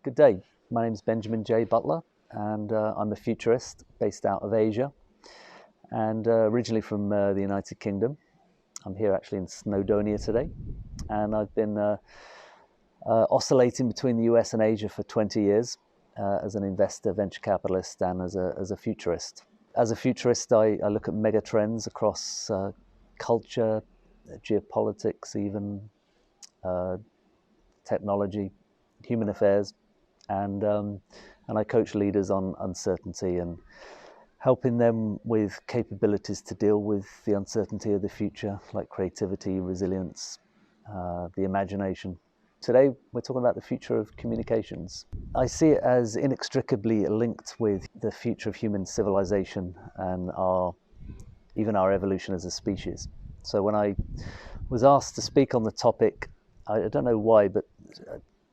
Good day. My name is Benjamin J. Butler, and I'm a futurist based out of Asia and originally from the United Kingdom. I'm here actually in Snowdonia today, and I've been oscillating between the US and Asia for 20 years as an investor, venture capitalist, and as a futurist. As a futurist, I look at mega trends across culture, geopolitics, even technology, human affairs, and I coach leaders on uncertainty and helping them with capabilities to deal with the uncertainty of the future, like creativity, resilience, the imagination. Today, we're talking about the future of communications. I see it as inextricably linked with the future of human civilization and even our evolution as a species. So when I was asked to speak on the topic, I don't know why, but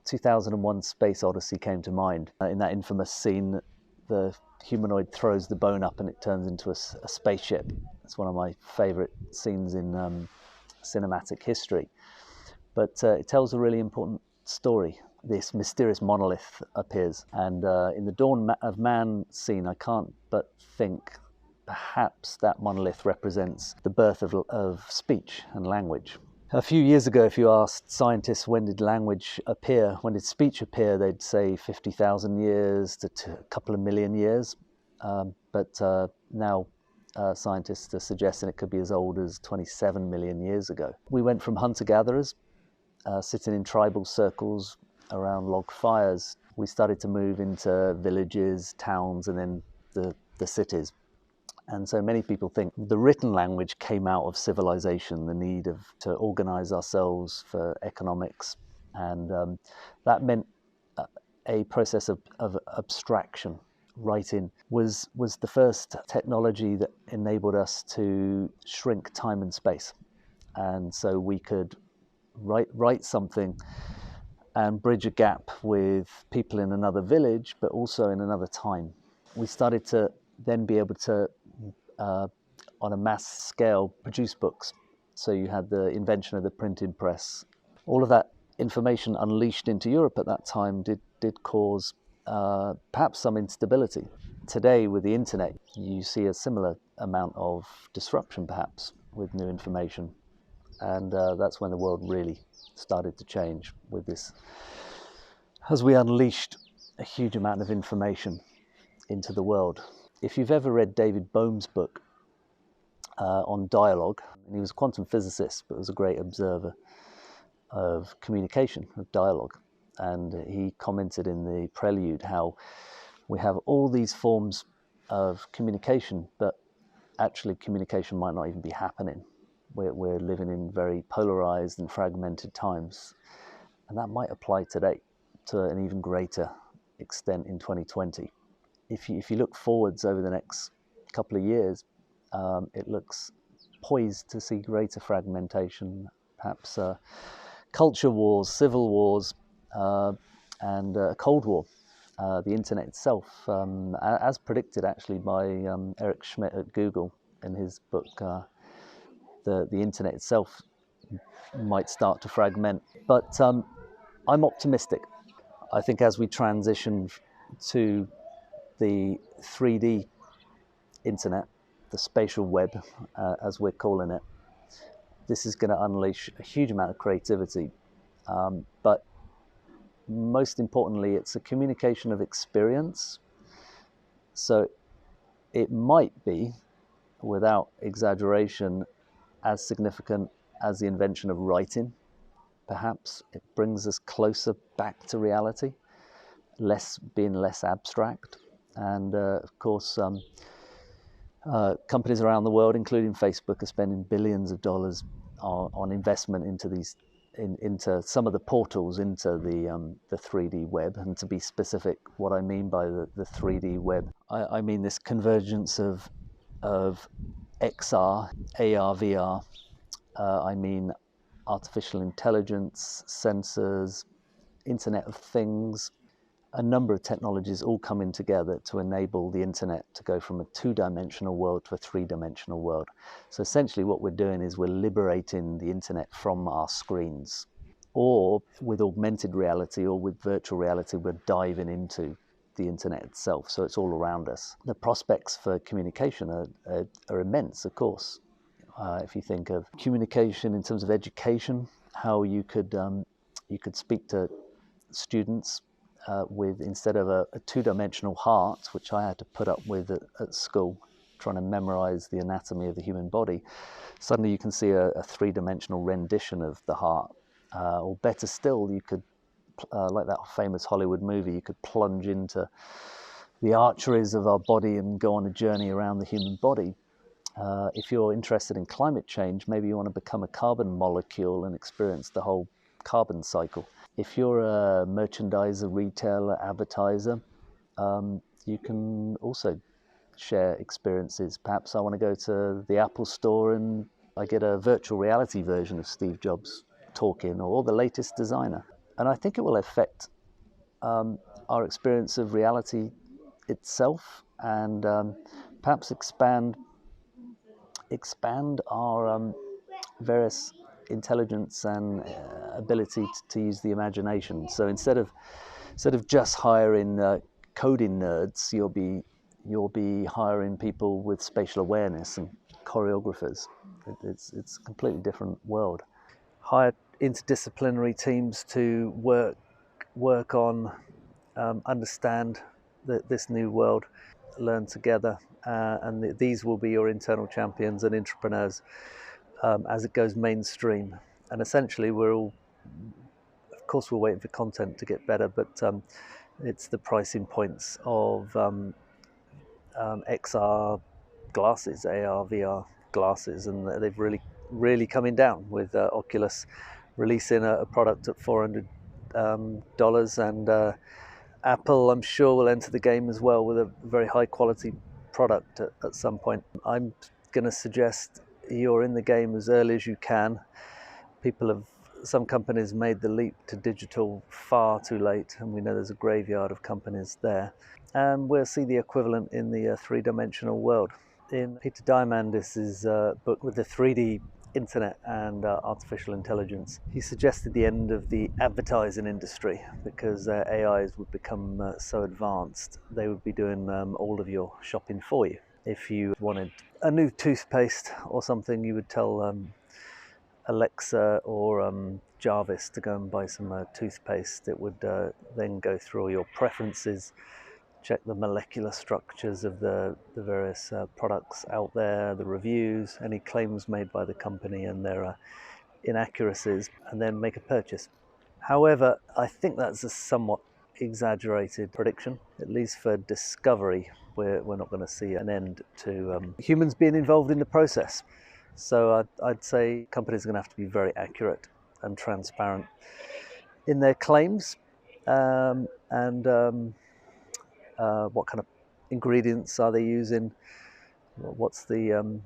2001 Space Odyssey came to mind. In that infamous scene, the humanoid throws the bone up and it turns into a spaceship. It's one of my favorite scenes in cinematic history. But it tells a really important story. This mysterious monolith appears, and in the Dawn of Man scene, I can't but think perhaps that monolith represents the birth of speech and language. A few years ago, if you asked scientists when did language appear, when did speech appear, they'd say 50,000 years to a couple of million years. But now scientists are suggesting it could be as old as 27 million years ago. We went from hunter-gatherers, sitting in tribal circles around log fires. We started to move into villages, towns, and then the cities. And so many people think the written language came out of civilization, the need to organize ourselves for economics. And that meant a process of abstraction. Writing was the first technology that enabled us to shrink time and space. And so we could write something and bridge a gap with people in another village, but also in another time. We started to then be able to on a mass scale, produce books. So you had the invention of the printing press. All of that information unleashed into Europe at that time did cause perhaps some instability. Today, with the internet, you see a similar amount of disruption, perhaps, with new information. And that's when the world really started to change with this, as we unleashed a huge amount of information into the world. If you've ever read David Bohm's book on dialogue, and he was a quantum physicist, but was a great observer of communication, of dialogue. And he commented in the prelude how we have all these forms of communication, but actually communication might not even be happening. We're living in very polarized and fragmented times. And that might apply today to an even greater extent in 2020. If you look forwards over the next couple of years, it looks poised to see greater fragmentation, perhaps culture wars, civil wars, and a Cold War. The internet itself, as predicted actually by Eric Schmidt at Google in his book, the internet itself might start to fragment. But I'm optimistic. I think as we transition to the 3D internet, the spatial web, as we're calling it, this is going to unleash a huge amount of creativity. But most importantly, it's a communication of experience. So it might be, without exaggeration, as significant as the invention of writing. Perhaps it brings us closer back to reality, being less abstract. And of course, companies around the world, including Facebook, are spending billions of dollars on investment into some of the portals into the 3D web. And to be specific, what I mean by the 3D web, I mean this convergence of XR, AR, VR. I mean artificial intelligence, sensors, Internet of Things, a number of technologies all coming together to enable the internet to go from a two-dimensional world to a three-dimensional world. So essentially what we're doing is we're liberating the internet from our screens. or with augmented reality or with virtual reality, we're diving into the internet itself, so it's all around us. The prospects for communication are immense, of course. If you think of communication in terms of education, how you could speak to students with, instead of a two-dimensional heart, which I had to put up with at school, trying to memorize the anatomy of the human body, suddenly you can see a three-dimensional rendition of the heart. Or better still, you could, like that famous Hollywood movie, you could plunge into the arteries of our body and go on a journey around the human body. If you're interested in climate change, maybe you want to become a carbon molecule and experience the whole carbon cycle. If you're a merchandiser, retailer, advertiser, you can also share experiences. Perhaps I want to go to the Apple store and I get a virtual reality version of Steve Jobs talking, or the latest designer. And I think it will affect our experience of reality itself, and perhaps expand our various intelligence and ability to use the imagination. So instead of just hiring coding nerds, you'll be hiring people with spatial awareness and choreographers. It's a completely different world. Hire interdisciplinary teams to work on, understand this new world, learn together, and these will be your internal champions and entrepreneurs as it goes mainstream. And essentially, of course, we're waiting for content to get better, but it's the pricing points of XR glasses, AR, VR glasses, and they've really coming down, with Oculus releasing a product at $400, and Apple, I'm sure, will enter the game as well with a very high quality product at some point. I'm going to suggest you're in the game as early as you can. Some companies made the leap to digital far too late, and we know there's a graveyard of companies there. And we'll see the equivalent in the three-dimensional world. In Peter Diamandis' book with the 3D internet and artificial intelligence, he suggested the end of the advertising industry, because AIs would become so advanced, they would be doing all of your shopping for you. If you wanted a new toothpaste or something, you would tell Alexa or Jarvis to go and buy some toothpaste. It would then go through all your preferences, check the molecular structures of the various products out there, the reviews, any claims made by the company and their inaccuracies, and then make a purchase. However, I think that's a somewhat exaggerated prediction, at least for discovery. We're not going to see an end to humans being involved in the process. So I'd say companies are going to have to be very accurate and transparent in their claims, and what kind of ingredients are they using, what's the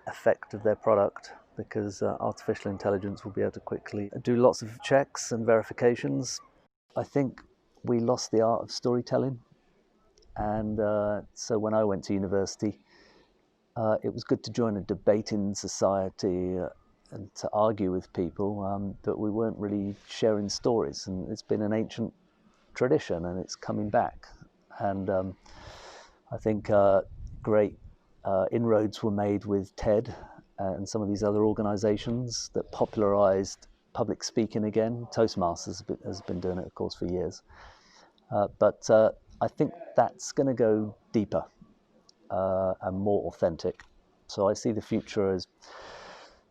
effect of their product, because artificial intelligence will be able to quickly do lots of checks and verifications. I think we lost the art of storytelling, and so when I went to university, it was good to join a debating society and to argue with people, but we weren't really sharing stories, and it's been an ancient tradition and it's coming back. And I think great inroads were made with TED and some of these other organizations that popularized public speaking again. Toastmasters has been doing it, of course, for years. But I think that's going to go deeper and more authentic. So I see the future as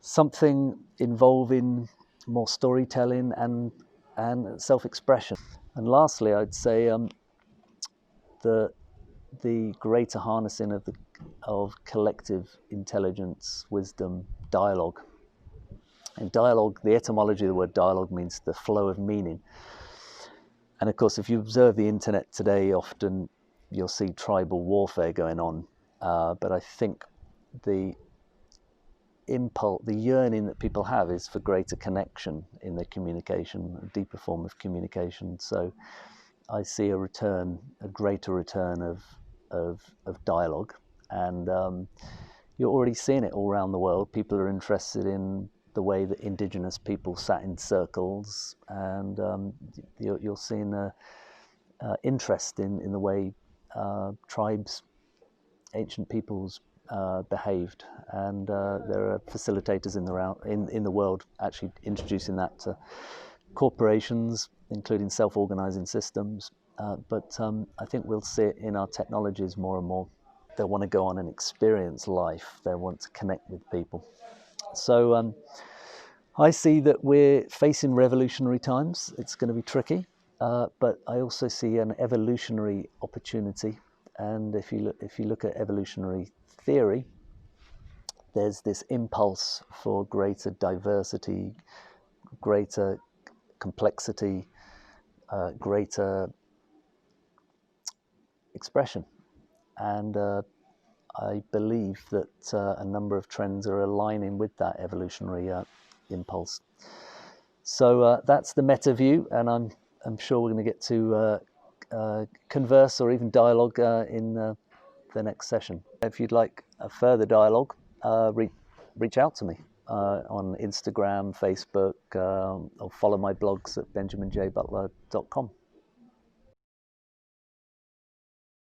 something involving more storytelling and self-expression. And lastly, I'd say the greater harnessing of collective intelligence, wisdom, dialogue. And dialogue, the etymology of the word dialogue means the flow of meaning. And of course, if you observe the internet today, often you'll see tribal warfare going on. But I think the impulse, the yearning that people have is for greater connection in their communication, a deeper form of communication. So I see a greater return of dialogue, and you're already seeing it all around the world. People are interested in the way that indigenous people sat in circles, and you're seeing interest in the way tribes, ancient peoples behaved, and there are facilitators in the world actually introducing that to corporations, including self-organizing systems. But I think we'll see it in our technologies more and more. They want to go on and experience life. They want to connect with people. So I see that we're facing revolutionary times. It's going to be tricky, but I also see an evolutionary opportunity. And if you look at evolutionary theory, there's this impulse for greater diversity, greater complexity, greater expression, and I believe that a number of trends are aligning with that evolutionary impulse. So that's the meta view, and I'm sure we're going to get to converse or even dialogue in the next session. If you'd like a further dialogue, reach out to me on Instagram, Facebook, or follow my blogs at benjaminjbutler.com.